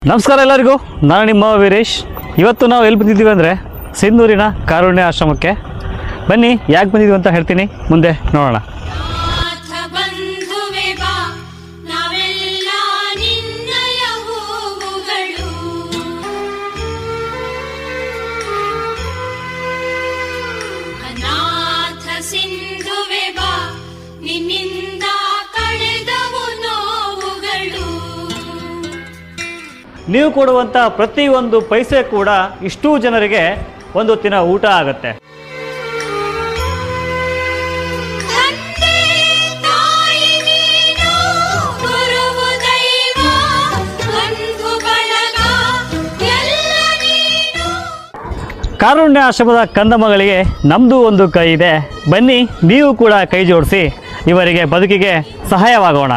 ನಮಸ್ಕಾರ ಎಲ್ಲರಿಗೂ, ನಾನು ನಿಮ್ಮ ವೀರೇಶ್. ಇವತ್ತು ನಾವು ಎಲ್ಲಿ ಬಂದಿದ್ದೀವಿ ಅಂದರೆ ಸಿಂಧೂರಿನ ಕಾರುಣ್ಯ ಆಶ್ರಮಕ್ಕೆ. ಬನ್ನಿ, ಯಾಕೆ ಬಂದಿದ್ದೀವಿ ಅಂತ ಹೇಳ್ತೀನಿ, ಮುಂದೆ ನೋಡೋಣ. ನೀವು ಕೊಡುವಂಥ ಪ್ರತಿಯೊಂದು ಪೈಸೆ ಕೂಡ ಇಷ್ಟೂ ಜನರಿಗೆ ಒಂದು ಹೊತ್ತಿನ ಊಟ ಆಗುತ್ತೆ. ಕಾರುಣ್ಯ ಆಶ್ರಮದ ಕಂದಮ್ಮಗಳಿಗೆ ನಮ್ಮದು ಒಂದು ಕೈ ಇದೆ. ಬನ್ನಿ, ನೀವು ಕೂಡ ಕೈ ಜೋಡಿಸಿ ಇವರಿಗೆ ಬದುಕಿಗೆ ಸಹಾಯವಾಗೋಣ.